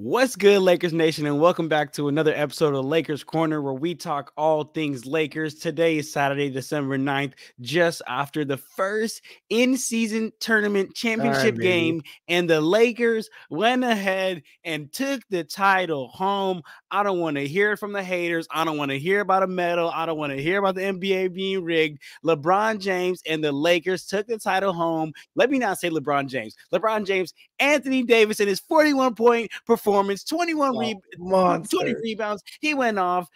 What's good, Lakers Nation, and welcome back to another episode of Lakers Corner, where we talk all things Lakers. Today is Saturday, December 9th, just after the first in-season tournament championship game, and the Lakers went ahead and took the title home. I don't want to hear it from the haters. I don't want to hear about a medal. I don't want to hear about the NBA being rigged. LeBron James and the Lakers took the title home. Let me not say LeBron James. LeBron James, Anthony Davis, in his 41-point performance, 20 rebounds. He went off.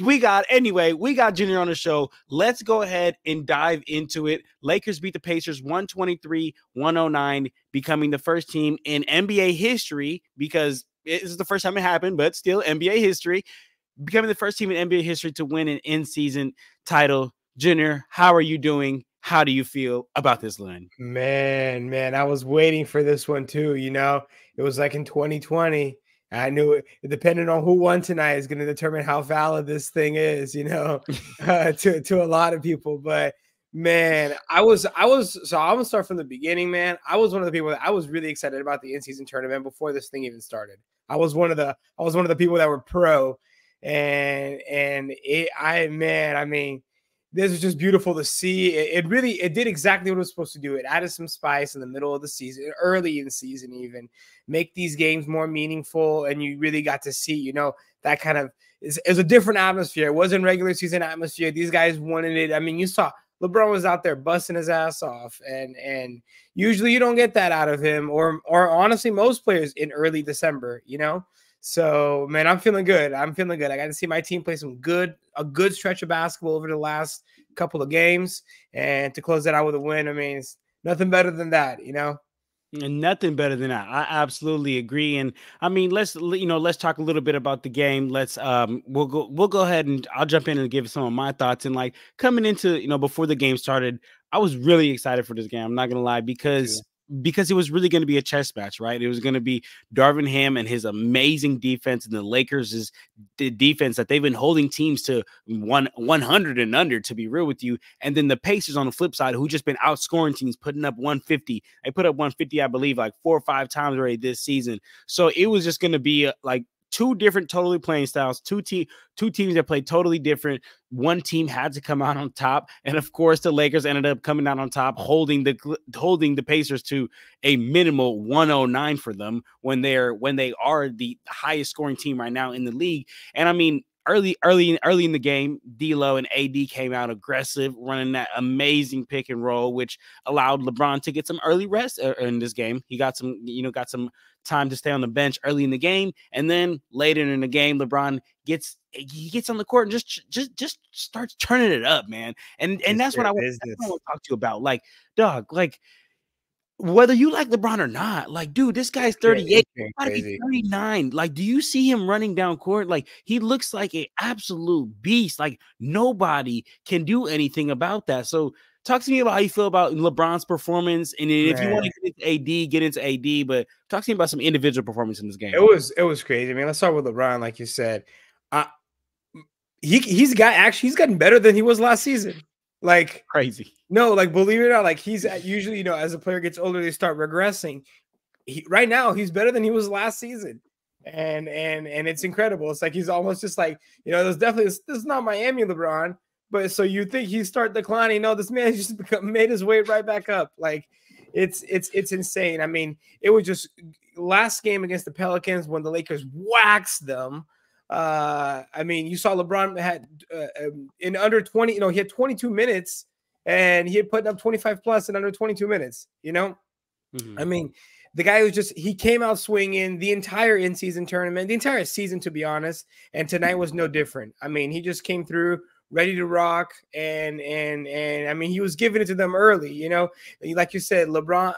We got Junior on the show. Let's go ahead and dive into it. Lakers beat the Pacers 123-109, becoming the first team in NBA history, because this is the first time it happened, but still NBA history, becoming the first team in NBA history to win an in-season title. Junior, how are you doing? How do you feel about this, Lynn? Man, I was waiting for this one too. It was like in 2020. I knew it depending on who won tonight is going to determine how valid this thing is, to a lot of people. But man, I'm gonna start from the beginning, man. I was one of the people that I was really excited about the in-season tournament before this thing even started. I was one of the people that were pro, this was just beautiful to see. It did exactly what it was supposed to do. It added some spice in the middle of the season, early in the season, even make these games more meaningful. And you really got to see, that kind of is a different atmosphere. It wasn't regular season atmosphere. These guys wanted it. I mean, you saw LeBron was out there busting his ass off, and usually you don't get that out of him, or honestly, most players in early December, So, man, I'm feeling good. I got to see my team play a good stretch of basketball over the last couple of games, and to close that out with a win. I mean, it's nothing better than that, And nothing better than that. I absolutely agree. And I mean, let's talk a little bit about the game. We'll go ahead and I'll jump in and give some of my thoughts. And like coming into, before the game started, I was really excited for this game. I'm not going to lie, because it was really going to be a chess match, right? It was going to be Darvin Ham and his amazing defense, and the Lakers' defense that they've been holding teams to 100 and under, to be real with you. And then the Pacers on the flip side, who just been outscoring teams, putting up 150. They put up 150, I believe, like 4 or 5 times already this season. So it was just going to be like two different totally playing styles, two teams that played totally different. One team had to come out on top, and of course the Lakers ended up coming out on top, holding the Pacers to a minimal 109 for them when they are the highest scoring team right now in the league. And I mean, early in the game, D'Lo and AD came out aggressive, running that amazing pick and roll, which allowed LeBron to get some early rest in this game. He got some time to stay on the bench early in the game, and then later in the game, LeBron gets on the court and just starts turning it up, man. And that's what I want to talk to you about. Like, dog, like, whether you like LeBron or not, like, dude, this guy's 38, about to be 39. Like, do you see him running down court? Like, he looks like an absolute beast. Like, nobody can do anything about that. So talk to me about how you feel about LeBron's performance. And if you want to get into AD, but talk to me about some individual performance in this game. It was crazy. I mean, let's start with LeBron, like you said. He's gotten better than he was last season. Like, crazy. No, like, believe it or not, like, he's usually, as a player gets older, they start regressing. Right now, he's better than he was last season. And it's incredible. It's like he's almost just like, this is not Miami LeBron, but so you think he start declining. No, this man just made his way right back up. Like, it's insane. I mean, it was just last game against the Pelicans when the Lakers waxed them. I mean, you saw LeBron had in under 20, he had 22 minutes and he had put up 25 plus in under 22 minutes, I mean, the guy he came out swinging the entire in-season tournament, the entire season, to be honest. And tonight was no different. I mean, he just came through ready to rock. And I mean, he was giving it to them early, like you said, LeBron,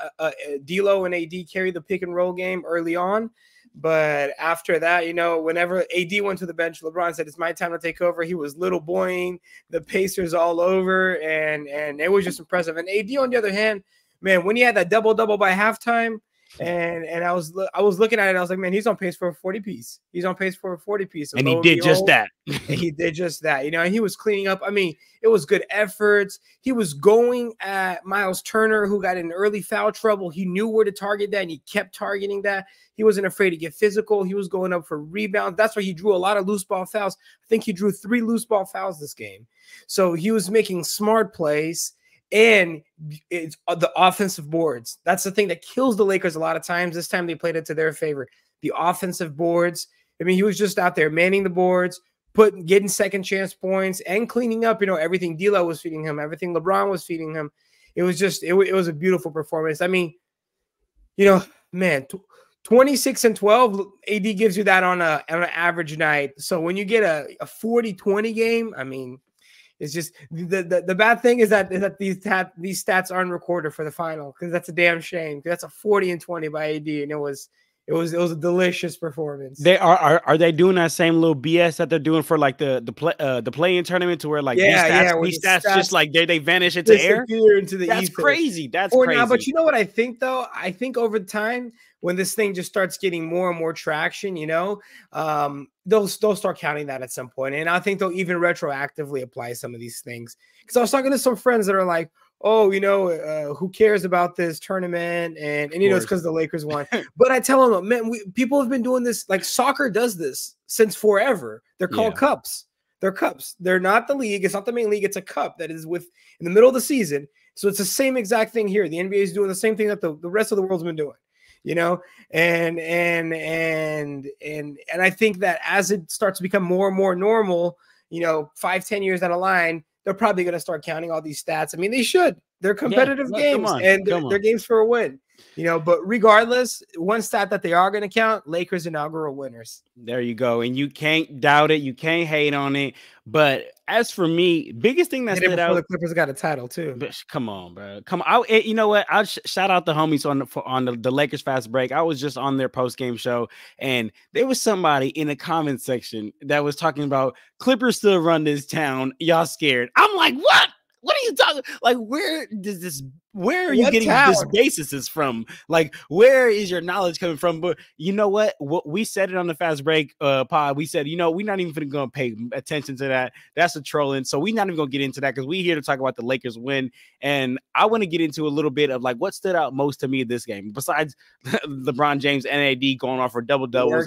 D'Lo and AD carried the pick and roll game early on. But after that, whenever AD went to the bench, LeBron said, "It's my time to take over." He was little boying the Pacers all over, and it was just impressive. And AD, on the other hand, man, when he had that double-double by halftime, And I was looking at it. And I was like, man, he's on pace for a 40 piece. He's on pace for a 40 piece. And And he lo and did just behold, that. and he did just that, and he was cleaning up. I mean, it was good efforts. He was going at Miles Turner, who got in early foul trouble. He knew where to target that, and he kept targeting that. He wasn't afraid to get physical. He was going up for rebounds. That's why he drew a lot of loose ball fouls. I think he drew 3 loose ball fouls this game. So he was making smart plays. And it's the offensive boards. That's the thing that kills the Lakers a lot of times. This time they played it to their favor. The offensive boards. I mean, he was just out there manning the boards, getting second chance points and cleaning up, everything D'Lo was feeding him, everything LeBron was feeding him. It was just, it was a beautiful performance. I mean, man, 26 and 12, AD gives you that on an average night. So when you get a 40-20 game, I mean, it's just the bad thing is that these stats aren't recorded for the final, because that's a damn shame. That's a 40 and 20 by AD, and it was a delicious performance. They are they doing that same little BS that they're doing for like the play-in tournament, to where like these stats just like they vanish into air into the That's ether. crazy. That's crazy. Now, but you know what I think though? I think over time, when this thing just starts getting more and more traction, they'll start counting that at some point. And I think they'll even retroactively apply some of these things. Because I was talking to some friends that are like, oh, who cares about this tournament? And it's because the Lakers won. But I tell them, man, people have been doing this. Like, soccer does this since forever. They're called cups. They're cups. They're not the league. It's not the main league. It's a cup that is in the middle of the season. So it's the same exact thing here. The NBA is doing the same thing that the rest of the world's been doing. And I think that as it starts to become more and more normal, 5-10 years down the line, they're probably going to start counting all these stats. I mean, they should. They're competitive games, and they're games for a win. But regardless, one stat that they are going to count: Lakers inaugural winners. There you go, and you can't doubt it. You can't hate on it. But as for me, biggest thing that stood out, the Clippers got a title too. But come on, bro, come on. You know what? I'll shout out the homies on the Lakers Fast Break. I was just on their post game show, and there was somebody in the comment section that was talking about Clippers still run this town. Y'all scared? I'm like, what? What are you talking? Like, where are you getting this basis from? Like, where is your knowledge coming from? But you know what? We said it on the Fast Break pod. We said, we're not even going to pay attention to that. That's a trolling. So we're not even going to get into that, because we're here to talk about the Lakers win. And I want to get into a little bit of like what stood out most to me this game, besides LeBron James and AD going off for double doubles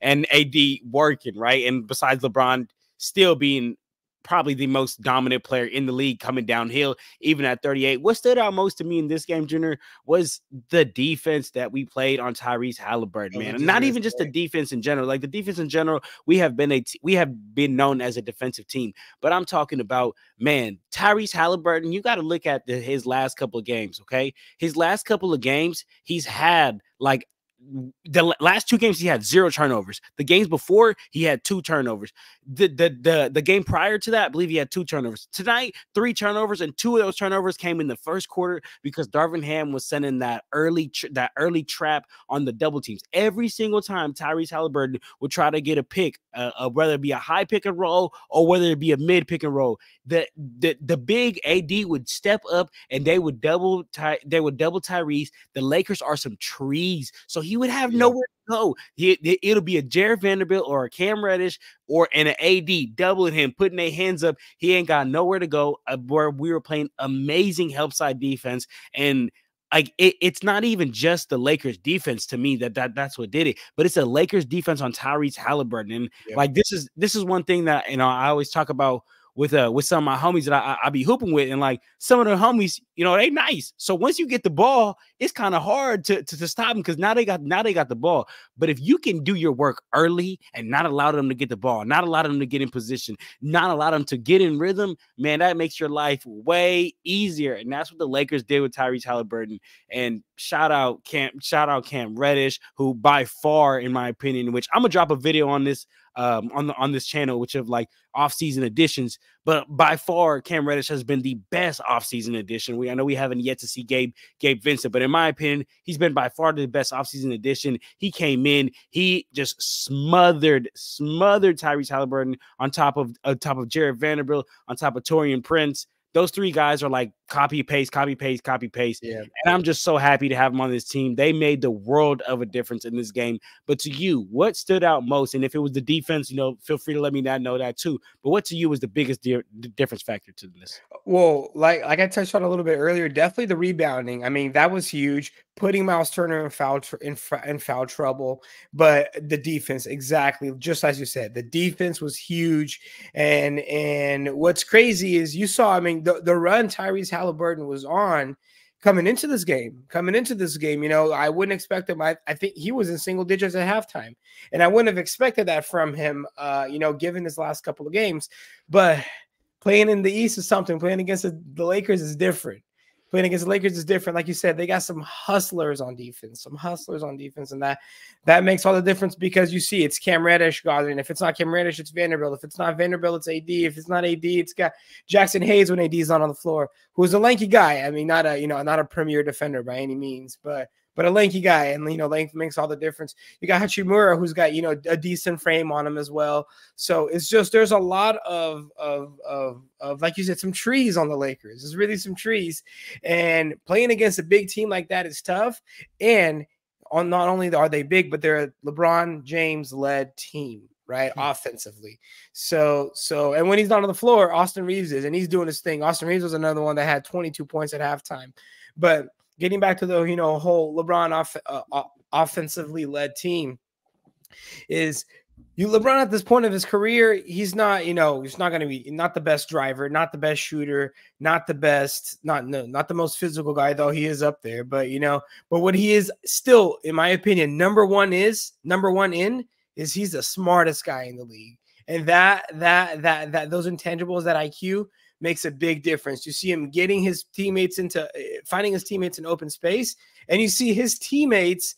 and AD working, right? And besides LeBron still being probably the most dominant player in the league coming downhill, even at 38. What stood out most to me in this game, Junior, was the defense that we played on Tyrese Halliburton, man. And not even just the defense in general. Like, the defense in general, we have been known as a defensive team. But I'm talking about, man, Tyrese Halliburton, you got to look at his last couple of games, okay? His last couple of games, he's had like the last 2 games he had 0 turnovers. The games before, he had 2 turnovers. The game prior to that, I believe he had 2 turnovers. Tonight, 3 turnovers, and 2 of those turnovers came in the first quarter because Darvin Ham was sending that early trap on the double teams. Every single time Tyrese Halliburton would try to get a pick, whether it be a high pick and roll or whether it be a mid pick and roll, the big AD would step up and they would double Tyrese. The Lakers are some trees, so he would have nowhere to go. It'll be a Jared Vanderbilt or a Cam Reddish or an AD doubling him, putting their hands up. He ain't got nowhere to go. Where we were playing amazing help side defense, and like it's not even just the Lakers defense to me that's what did it, but it's a Lakers defense on Tyrese Halliburton. And like this is one thing that I always talk about with some of my homies that I be hooping with, and like some of the homies, they nice. So once you get the ball, it's kind of hard to stop them, because now they got the ball. But if you can do your work early and not allow them to get the ball, not allow them to get in position, not allow them to get in rhythm, man, that makes your life way easier. And that's what the Lakers did with Tyrese Halliburton. And shout out Cam Reddish, who by far, in my opinion, which I'm gonna drop a video on this on this channel, which of like off-season additions, but by far Cam Reddish has been the best off-season addition. I know we haven't yet to see Gabe Vincent, but in my opinion, he's been by far the best off-season addition. He came in, he just smothered Tyrese Halliburton on top of Jared Vanderbilt, on top of Taurean Prince. those three guys are like copy paste, copy paste, copy paste. Yeah. And I'm just so happy to have them on this team. They made the world of a difference in this game. But to you, what stood out most? And if it was the defense, feel free to let me know that too. But what to you was the biggest difference factor to this? Well, like I touched on a little bit earlier, definitely the rebounding. I mean, that was huge. Putting Miles Turner in foul trouble, but the defense, exactly, just as you said, the defense was huge. And what's crazy is you saw, I mean, the run Tyrese Halliburton was on coming into this game. I wouldn't expect him. I think he was in single digits at halftime, and I wouldn't have expected that from him. Given his last couple of games, but playing in the East is something. Playing against the Lakers is different. Playing against the Lakers is different. Like you said, they got some hustlers on defense, and that makes all the difference because you see it's Cam Reddish guarding. If it's not Cam Reddish, it's Vanderbilt. If it's not Vanderbilt, it's AD. If it's not AD, it's got Jackson Hayes when AD is not on the floor, who's a lanky guy. I mean, not a premier defender by any means, but a lanky guy, and length makes all the difference. You got Hachimura, who's got a decent frame on him as well. So it's just there's a lot of like you said, some trees on the Lakers. There's really some trees, and playing against a big team like that is tough. And not only are they big, but they're a LeBron James led team, right? Offensively. So and when he's not on the floor, Austin Reeves is, and he's doing his thing. Austin Reeves was another one that had 22 points at halftime, but getting back to the whole LeBron offensively led team is LeBron at this point of his career, he's not he's not going to be not the best driver, not the best shooter, not the most physical guy, though he is up there. But but what he is still, in my opinion, number one is he's the smartest guy in the league, and that those intangibles, that IQ, makes a big difference. You see him getting his teammates finding his teammates in open space, and you see his teammates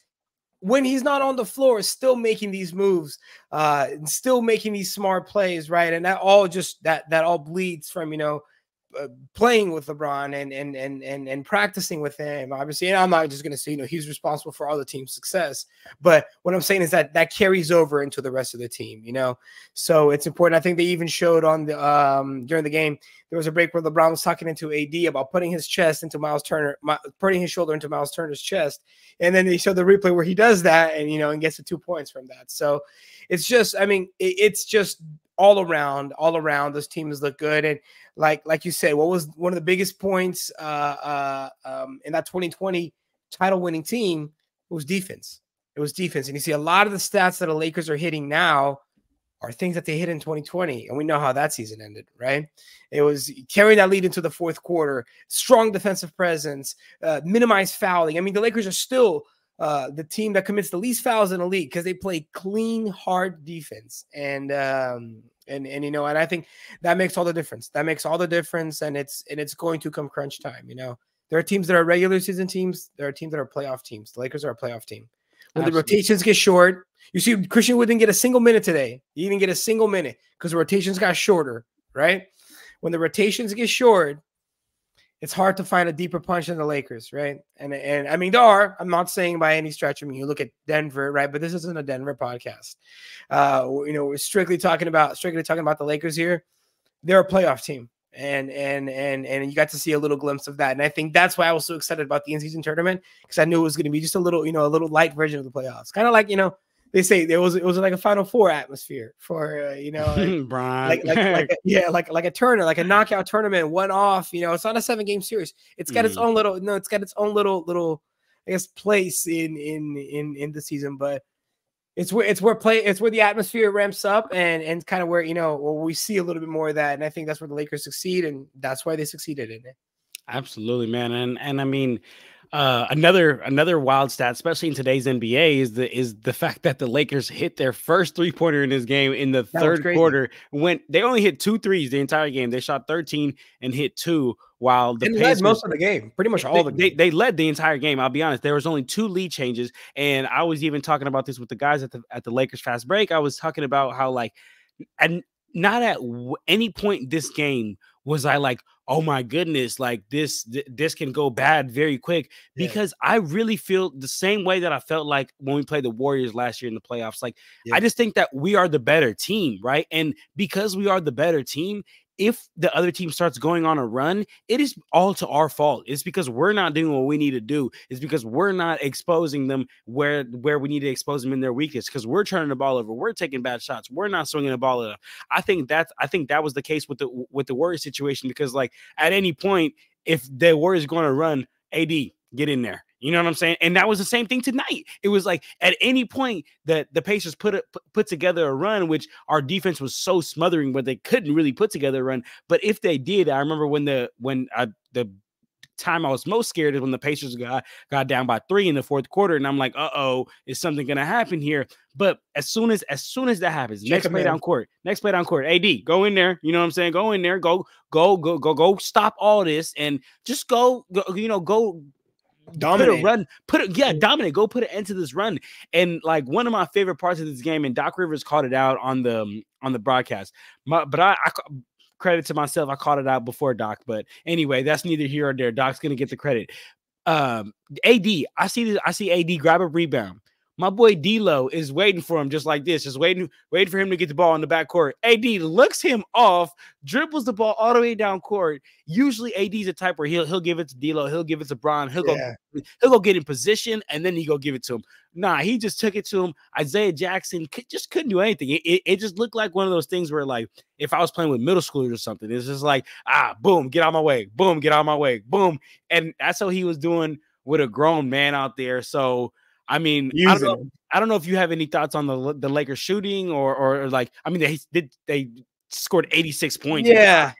when he's not on the floor still making these moves, and still making these smart plays, right? And that all bleeds from playing with LeBron and practicing with him, obviously. And I'm not just going to say he's responsible for all the team's success, but what I'm saying is that carries over into the rest of the team. So it's important. I think they even showed on the during the game, there was a break where LeBron was talking into AD about putting his chest into Miles Turner, putting his shoulder into Miles Turner's chest, and then they showed the replay where he does that and gets the 2 points from that. So it's just, I mean, it's just all around those teams look good. And like you said, what was one of the biggest points in that 2020 title winning team was defense. It was defense. And you see a lot of the stats that the Lakers are hitting now are things that they hit in 2020. And we know how that season ended, right? It was carrying that lead into the fourth quarter, strong defensive presence, minimized fouling. I mean, the Lakers are still the team that commits the least fouls in the league because they play clean, hard defense. And I think that makes all the difference. And it's going to come crunch time. There are teams that are regular season teams. There are teams that are playoff teams. The Lakers are a playoff team. When the rotations get short, you see Christian Wood didn't get a single minute today. He didn't get a single minute because the rotations got shorter, right? When the rotations get short, it's hard to find a deeper punch than the Lakers, right? And I mean, I'm not saying by any stretch. I mean, you look at Denver, right? But this isn't a Denver podcast. We're strictly talking about the Lakers here. They're a playoff team. And you got to see a little glimpse of that. And I think that's why I was so excited about the in-season tournament, because I knew it was going to be just a little light version of the playoffs. Kind of like, they say it was like a Final Four atmosphere for like a tournament, like a knockout tournament, one off. It's not a 7-game series. It's got its own little I guess place in the season, but it's where the atmosphere ramps up and kind of where where we see a little bit more of that. And I think that's where the Lakers succeed, and that's why they succeeded in it. Absolutely, man. And I mean, another wild stat, especially in today's NBA, is the fact that the Lakers hit their first 3-pointer in this game in the third quarter. When they only hit 2 threes the entire game, they shot 13 and hit 2. While the Pacers led most of the game, pretty much all the game. They led the entire game. I'll be honest. There was only 2 lead changes, and I was even talking about this with the guys at the Lakers fast break. I was talking about how and not at any point this game was I like, oh my goodness, like this can go bad very quick, because I really feel the same way that I felt like when we played the Warriors last year in the playoffs. I just think that we are the better team, right? And because we are the better team, if the other team starts going on a run, it is all to our fault. It's because we're not doing what we need to do. It's because we're not exposing them where we need to expose them in their weakness. Because we're turning the ball over, we're taking bad shots, we're not swinging the ball enough. I think that was the case with the Warriors situation, because like at any point, if the Warriors are going to run, AD, get in there. You know what I'm saying? And that was the same thing tonight. It was like at any point that the Pacers put together a run, which our defense was so smothering, but they couldn't really put together a run. But if they did, I remember when the time I was most scared is when the Pacers got down by 3 in the fourth quarter, and I'm like, is something gonna happen here? But as soon as that happens, next play down court, AD, go in there. You know what I'm saying? Go in there, go stop all this, and just go dominate. Dominate. Go put an end to this run. And like one of my favorite parts of this game, and Doc Rivers called it out on the broadcast. But I credit to myself, I called it out before Doc. But anyway, that's neither here or there. Doc's gonna get the credit. AD, I see AD grab a rebound. My boy D'Lo is waiting for him just like this, just waiting for him to get the ball in the backcourt. AD looks him off, dribbles the ball all the way down court. Usually AD's a type where he'll give it to D'Lo, he'll give it to Bron, he'll go get in position, and then he go give it to him. Nah, he just took it to him. Isaiah Jackson just couldn't do anything. It just looked like one of those things where, like, if I was playing with middle schoolers or something, it's just like, boom, get out of my way, boom, get out of my way, boom. And that's what he was doing with a grown man out there. So I mean, I don't know if you have any thoughts on the Lakers shooting or like, I mean, they scored 86 points. Yeah.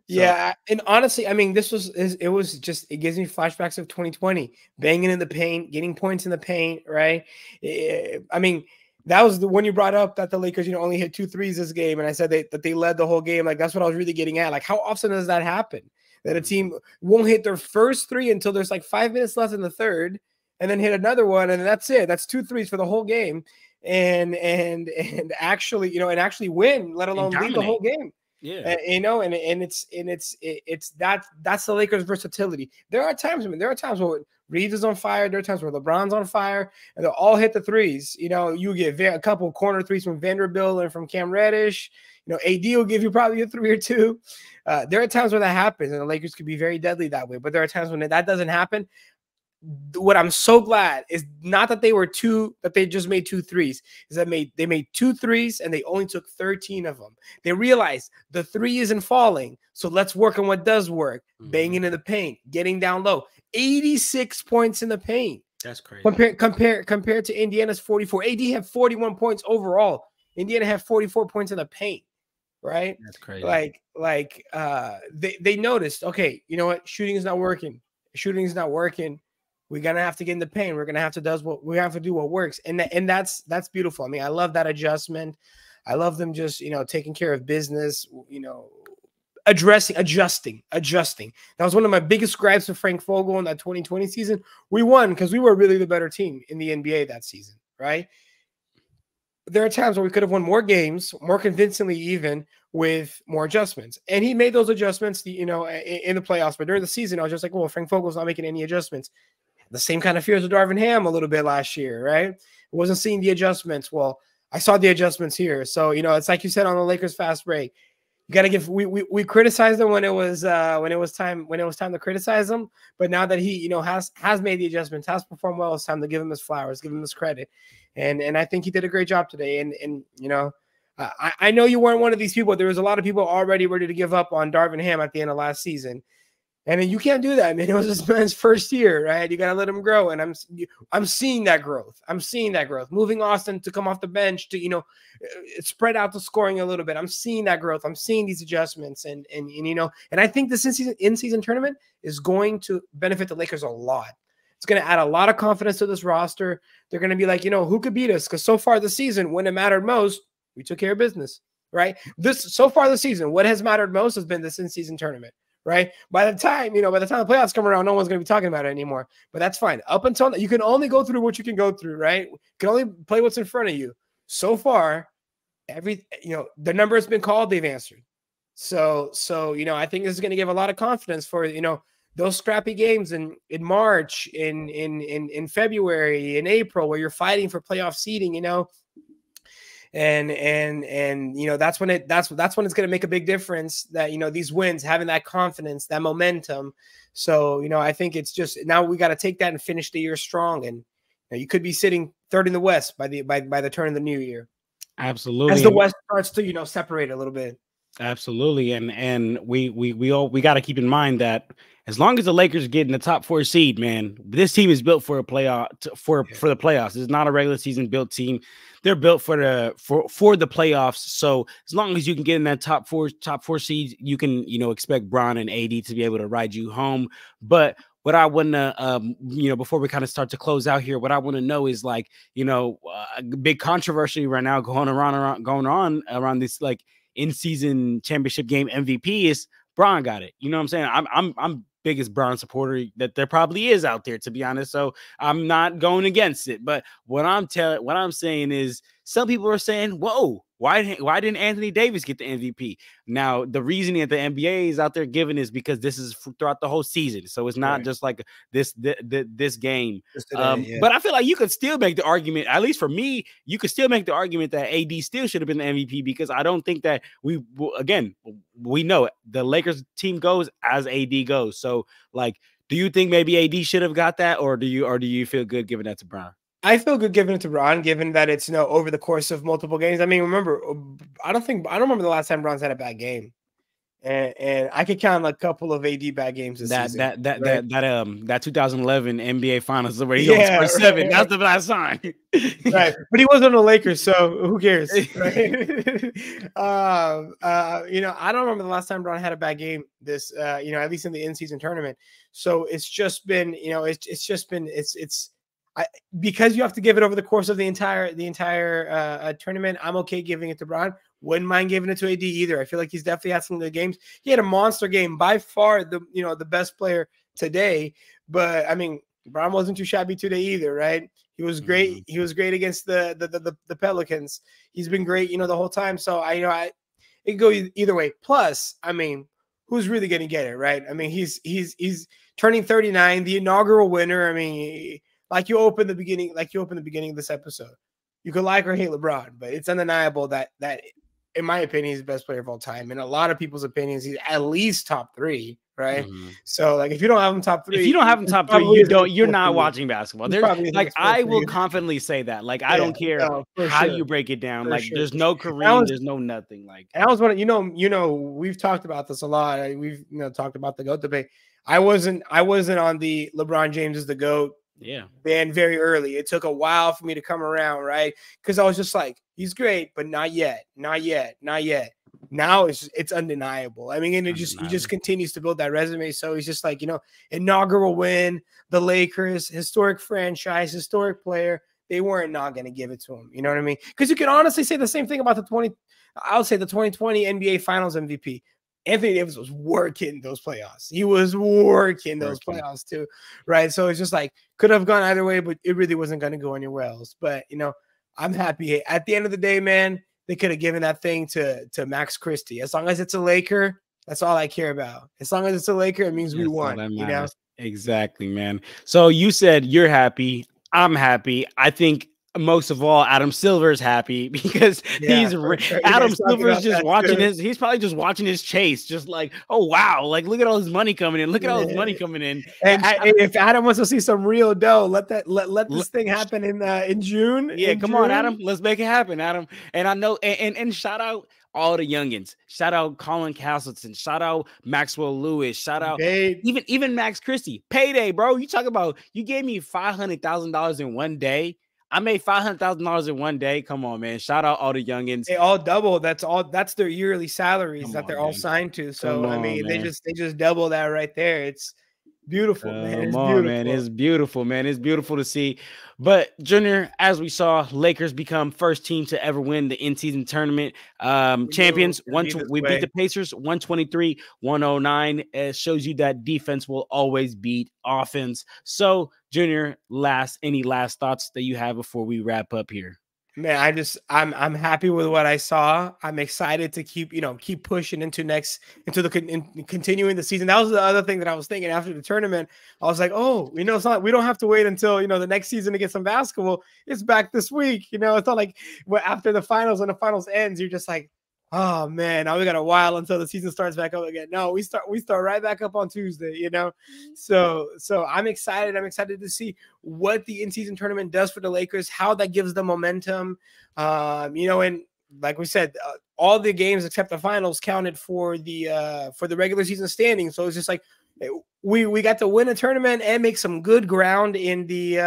Yeah. And honestly, I mean, it gives me flashbacks of 2020, banging in the paint, getting points in the paint. Right. I mean, that was the one you brought up, that the Lakers, only hit 2 threes this game. And I said that they led the whole game. Like, that's what I was really getting at. Like, how often does that happen? That a team won't hit their first 3 until there's like 5 minutes left in the third, and then hit another one, and that's it. That's 2 threes for the whole game, and actually, and actually win, let alone lead the whole game. Yeah, and it's that's the Lakers' versatility. There are times where Reeves is on fire. There are times where LeBron's on fire, and they'll all hit the threes. You get a couple corner threes from Vanderbilt and from Cam Reddish. AD will give you probably a 3 or 2. There are times where that happens, and the Lakers could be very deadly that way. But there are times when that doesn't happen. What I'm so glad is not that they just made 2 threes, is that they made 2 threes and they only took 13 of them. They realized the 3 isn't falling, so let's work on what does work. Banging in the paint, getting down low. 86 points in the paint. That's crazy. Compared to Indiana's 44. AD had 41 points overall. Indiana had 44 points in the paint. Right? That's crazy. They noticed, okay, you know what? Shooting is not working. We're gonna have to get in the paint. We're gonna have to do what works, and that's beautiful. I mean, I love that adjustment. I love them just taking care of business. Adjusting. That was one of my biggest gripes with Frank Vogel in that 2020 season. We won because we were really the better team in the NBA that season, right? There are times where we could have won more games, more convincingly, even with more adjustments. And he made those adjustments, in the playoffs. But during the season, I was just like, well, Frank Vogel's not making any adjustments. The same kind of fears with Darvin Ham a little bit last year, right? I wasn't seeing the adjustments. Well, I saw the adjustments here. So, it's like you said on the Lakers fast break. You got to give. We criticized them when it was time to criticize them. But now that he has made the adjustments, has performed well, it's time to give him his flowers, give him his credit. And I think he did a great job today. And I know you weren't one of these people. There was a lot of people already ready to give up on Darvin Ham at the end of last season. And then you can't do that, man. It was this man's first year, right? You got to let him grow. And I'm seeing that growth. Moving Austin to come off the bench to, spread out the scoring a little bit. I'm seeing that growth. I'm seeing these adjustments. And I think this in-season tournament is going to benefit the Lakers a lot. It's going to add a lot of confidence to this roster. They're going to be like, who could beat us? Because so far this season, when it mattered most, we took care of business, right? So far this season, what has mattered most has been this in-season tournament. Right. By the time the playoffs come around, no one's going to be talking about it anymore. But that's fine. Up until you can only go through what you can go through. Right. You can only play what's in front of you. So far, the number has been called. They've answered. So I think this is going to give a lot of confidence for those scrappy games in March, in February, in April, where you're fighting for playoff seeding. and that's when that's when it's going to make a big difference, that these wins, having that confidence, that momentum. So I think it's just now we got to take that and finish the year strong, and you could be sitting third in the West by the turn of the new year, as the Absolutely. West starts to separate a little bit. Absolutely, and we got to keep in mind that as long as the Lakers get in the top 4 seed, man, this team is built for a playoff for the playoffs. It's not a regular season built team; they're built for the playoffs. So as long as you can get in that top four seeds, you can expect Bron and AD to be able to ride you home. But what I want to before we kind of start to close out here, what I want to know is like a big controversy right now going on around this like in-season championship game MVP is Bron got it. You know what I'm saying? I'm biggest Bron supporter that there probably is out there, to be honest. So I'm not going against it. But what I'm saying is some people are saying, whoa, why didn't Anthony Davis get the MVP? Now, the reasoning that the NBA is out there giving is because this is throughout the whole season. So it's not just like this game. But I feel like you could still make the argument, at least for me, you could still make the argument that AD still should have been the MVP, because I don't think that we know the Lakers team goes as AD goes. So like, do you think maybe AD should have got that, or do you feel good giving that to Bron? I feel good giving it to Bron, given that it's over the course of multiple games. I mean, remember, I don't remember the last time Bron's had a bad game, and I could count a couple of AD bad games this season. That 2011 NBA Finals where he only scored 7. That's the last time, right? But he wasn't on the Lakers, so who cares, right? I don't remember the last time Bron had a bad game. This, at least in the in-season tournament. So it's just been, because you have to give it over the course of the entire tournament. I'm okay giving it to Bron. Wouldn't mind giving it to AD either. I feel like he's definitely had some good games. He had a monster game, by far the best player today. But I mean, Bron wasn't too shabby today either, right? He was great. Mm-hmm. He was great against the Pelicans. He's been great, the whole time. So it can go either way. Plus, I mean, who's really going to get it, right? I mean, he's turning 39, the inaugural winner. I mean, like you opened the beginning of this episode. You could like or hate LeBron, but it's undeniable that in my opinion, he's the best player of all time. In a lot of people's opinions, he's at least top 3, right? Mm-hmm. So like, if you don't have him top 3, if you don't have him top 3, you're not watching basketball. There's like, I will confidently say that. Like, I don't care how you break it down. Like, there's no Kareem, there's no nothing. Like, and I was one, we've talked about this a lot. We've talked about the GOAT debate. I wasn't on the LeBron James is the GOAT band very early. It took a while for me to come around, right? Because I was just like, he's great, but not yet. Now it's undeniable. I mean, and he just continues to build that resume. So he's just like, inaugural win, the Lakers, historic franchise, historic player. They weren't not going to give it to him. You know what I mean? Because you can honestly say the same thing about the 2020 NBA Finals MVP. Anthony Davis was working those playoffs. He was working those playoffs too, right? So it's just like, could have gone either way, but it really wasn't going to go anywhere else. But, I'm happy. At the end of the day, man, they could have given that thing to Max Christie. As long as it's a Laker, that's all I care about. As long as it's a Laker, it means we won, Exactly, man. So you said you're happy. I'm happy. I think most of all, Adam Silver's happy because Adam Silver's just watching he's probably just watching his chase, just like, oh wow, like look at all his money coming in. Look at all his money coming in. And if Adam wants to see some real dough, let this thing happen in June. Yeah, come on, Adam. Let's make it happen, Adam. And I know and shout out all the youngins. Shout out Colin Castleton. Shout out Maxwell Lewis. Shout out even Max Christie. Payday, bro. You talk about you gave me $500,000 in one day. I made $500,000 in one day. Come on, man. Shout out all the youngins. They all double. That's their yearly salaries they're all signed to. So I mean, they just double that right there. It's beautiful, man. It's beautiful. Man. It's beautiful, man. It's beautiful to see. But Junior, as we saw, Lakers become first team to ever win the in-season tournament. Champions. We beat the Pacers 123-109. It shows you that defense will always beat offense. So, Junior, any last thoughts that you have before we wrap up here? Man, I'm happy with what I saw. I'm excited to keep pushing continuing the season. That was the other thing that I was thinking after the tournament. I was like, oh, it's not, we don't have to wait until the next season to get some basketball. It's back this week. It's not like after the finals, when the finals ends, you're just like, oh man, now we got a while until the season starts back up again. No, we start right back up on Tuesday. So I'm excited. I'm excited to see what the in-season tournament does for the Lakers, how that gives them momentum. And like we said, all the games except the finals counted for the regular season standing. So it's just like we got to win a tournament and make some good ground in the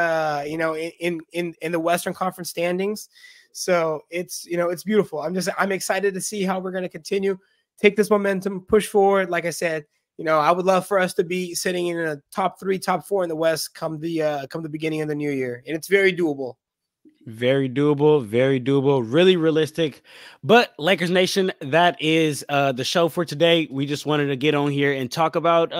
in the Western Conference standings. So it's beautiful. I'm excited to see how we're going to continue, take this momentum, push forward. Like I said, I would love for us to be sitting in a top 3, top 4 in the West come the beginning of the new year, and it's very doable. Very doable, very doable, really realistic. But Lakers Nation, that is the show for today. We just wanted to get on here and talk about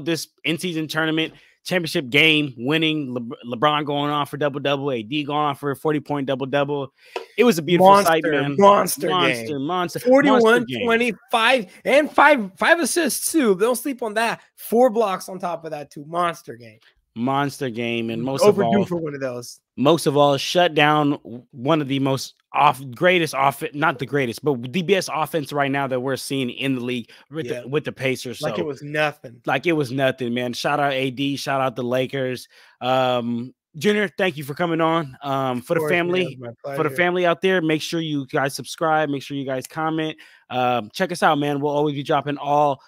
this in-season tournament championship game, winning, LeBron going on for double-double, AD going on for a 40-point double-double. It was a beautiful sight, man. Monster game. 41, 25, and five assists too. Don't sleep on that. 4 blocks on top of that too. Monster game. And overdue for one of those. Most of all, shut down one of the most greatest offense, not the greatest, but the best offense right now that we're seeing in the league with the Pacers. Like it was nothing. Like it was nothing, man. Shout out AD, shout out the Lakers. Junior, thank you for coming on. For the family out there, make sure you guys subscribe, make sure you guys comment. Check us out, man. We'll always be dropping all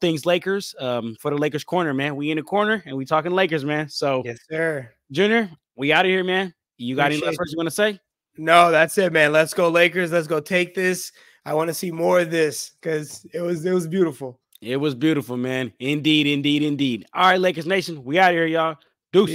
things Lakers for the Lakers corner, man. We in the corner and we talking Lakers, man. So yes, sir. Junior, we out of here, man. You got any last words you want to say? No, that's it, man. Let's go Lakers. Let's go take this. I want to see more of this because it was beautiful. It was beautiful, man. Indeed. All right, Lakers Nation, we out of here, y'all. Deuce.